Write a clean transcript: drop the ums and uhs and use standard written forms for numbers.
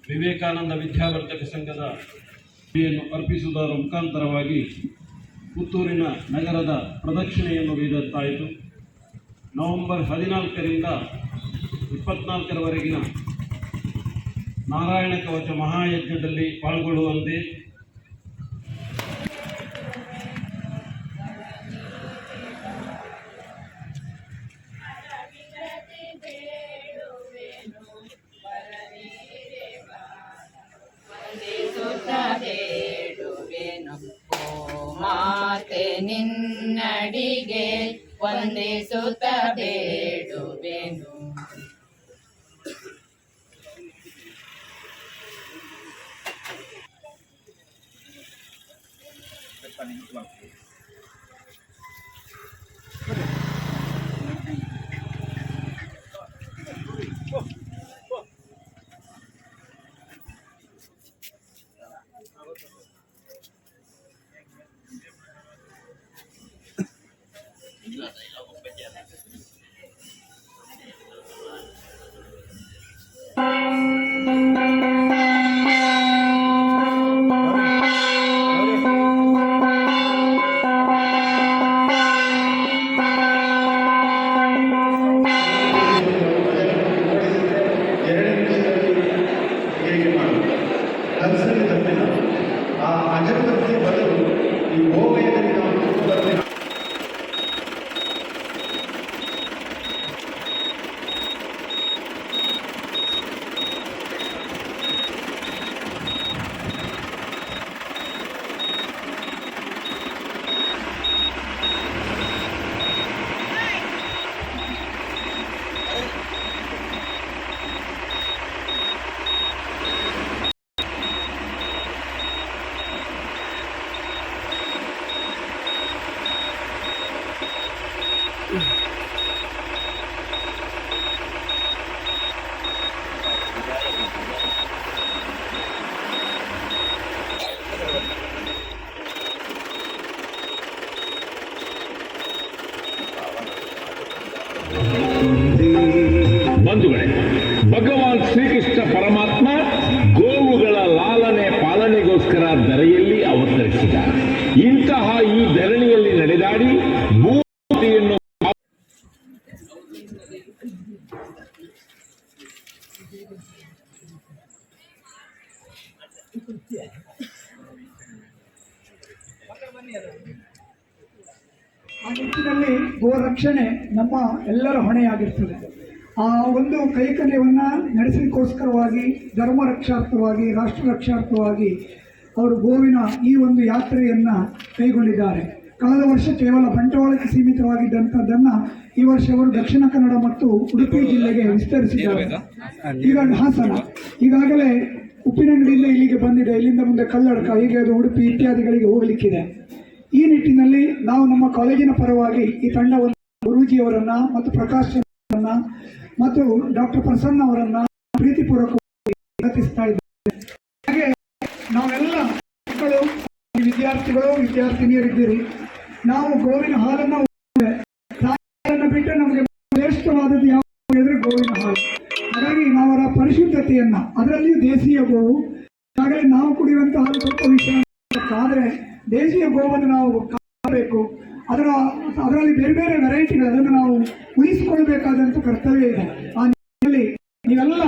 ವಿವೇಕಾನಂದ ವಿದ್ಯಾವರ್ಧಕ ಸಂಘದ ಅರ್ಪಿಸುವುದರ ಮುಖಾಂತರವಾಗಿ ಪುತ್ತೂರಿನ ನಗರದ ಪ್ರದಕ್ಷಿಣೆಯನ್ನು ಗೈದತ್ತಾಯಿತು. ನವೆಂಬರ್ 14ರಿಂದ 24ರವರೆಗಿನ ನಾರಾಯಣ ಕವಚ ಮಹಾಯಜ್ಞದಲ್ಲಿ ಪಾಲ್ಗೊಳ್ಳುವಂತೆ ಮಾತೆ ನಿನ್ನಡಿಗೆ ವಂದಿಸುತ್ತ ಬೇಡುವೆನು. ಬಂಧುಗಳೇ, ಭಗವಾನ್ ಶ್ರೀಕೃಷ್ಣ ಪರಮಾತ್ಮ ಗೋವುಗಳ ಲಾಲನೆ ಪಾಲನೆಗೋಸ್ಕರ ಧರೆಯಲ್ಲಿ ಅವತರಿಸಿದ. ಇಂತಹ ಈ ಧರಣಿಯಲ್ಲಿ ನಡೆದಾಡಿ ಭೂಮಿಯನ್ನು ಆ ನಿಟ್ಟಿನಲ್ಲಿ ಗೋರಕ್ಷಣೆ ನಮ್ಮ ಎಲ್ಲರ ಹೊಣೆಯಾಗಿರ್ತದೆ. ಆ ಒಂದು ಕೈಕರ್ಯವನ್ನು ನಡೆಸಲಿಕ್ಕೋಸ್ಕರವಾಗಿ ಧರ್ಮ ರಕ್ಷಾರ್ಥವಾಗಿ ರಾಷ್ಟ್ರ ರಕ್ಷಾರ್ಥವಾಗಿ ಅವರು ಗೋವಿನ ಈ ಒಂದು ಯಾತ್ರೆಯನ್ನು ಕೈಗೊಂಡಿದ್ದಾರೆ. ಕಳೆದ ವರ್ಷ ಕೇವಲ ಬಂಟ್ವಾಳಕ್ಕೆ ಸೀಮಿತವಾಗಿದ್ದಂಥದ್ದನ್ನು ಈ ವರ್ಷ ಅವರು ದಕ್ಷಿಣ ಕನ್ನಡ ಮತ್ತು ಉಡುಪಿ ಜಿಲ್ಲೆಗೆ ವಿಸ್ತರಿಸಿದ್ದಾರೆ. ಈಗ ಹಾಸನ ಈಗಾಗಲೇ ಉಪ್ಪಿನಂಗಡಿಯಿಂದ ಇಲ್ಲಿಗೆ ಬಂದಿದೆ, ಇಲ್ಲಿಂದ ಮುಂದೆ ಕಲ್ಲಡ್ಕ, ಹೀಗೆ ಅದು ಉಡುಪಿ ಇತ್ಯಾದಿಗಳಿಗೆ ಹೋಗಲಿಕ್ಕಿದೆ. ಈ ನಿಟ್ಟಿನಲ್ಲಿ ನಾವು ನಮ್ಮ ಕಾಲೇಜಿನ ಪರವಾಗಿ ಈ ತಂಡವನ್ನು ಗುರೂಜಿಯವರನ್ನು ಮತ್ತು ಪ್ರಕಾಶ್ ಅವರನ್ನು ಮತ್ತು ಡಾಕ್ಟರ್ ಪ್ರಸನ್ನ ಅವರನ್ನು ಪ್ರೀತಿಪೂರ್ವಕವಾಗಿ ಸ್ವಾಗತಿಸ್ತಾ ಇದ್ದೇವೆ. ಹಾಗೆ ನಾವೆಲ್ಲ ಮಕ್ಕಳು, ವಿದ್ಯಾರ್ಥಿಗಳು, ವಿದ್ಯಾರ್ಥಿನಿಯರಿದ್ದೀರಿ. ನಾವು ಗೋವಿನ ಹಾಲನ್ನು ಬಿಟ್ಟು ನಮಗೆ ಶ್ರೇಷ್ಠವಾದದ್ದು ಯಾವುದು ಹೇಳಿದ್ರೆ ಗೋವಿನ ಹಾಲು. ಹಾಗಾಗಿ ನಾವರ ಪರಿಶುದ್ಧತೆಯನ್ನ, ಅದರಲ್ಲಿಯೂ ದೇಶೀಯ ಗೋವು, ಹಾಗಾಗಿ ನಾವು ಕುಡಿಯುವಂತಹ ಹಾಲು ಸ್ವಲ್ಪ ವಿಷಯ ಆದರೆ ದೇಶೀಯ ಗೋವನ್ನು ನಾವು ಕಾಣಬೇಕು. ಅದರಲ್ಲಿ ಬೇರೆ ಬೇರೆ ವೆರೈಟಿಗಳು, ಅದನ್ನು ನಾವು ಉಳಿಸಿಕೊಳ್ಬೇಕಾದಂಥ ಕರ್ತವ್ಯ ಇದೆ. ಆ ನಿಟ್ಟಿನಲ್ಲಿ ನೀವೆಲ್ಲ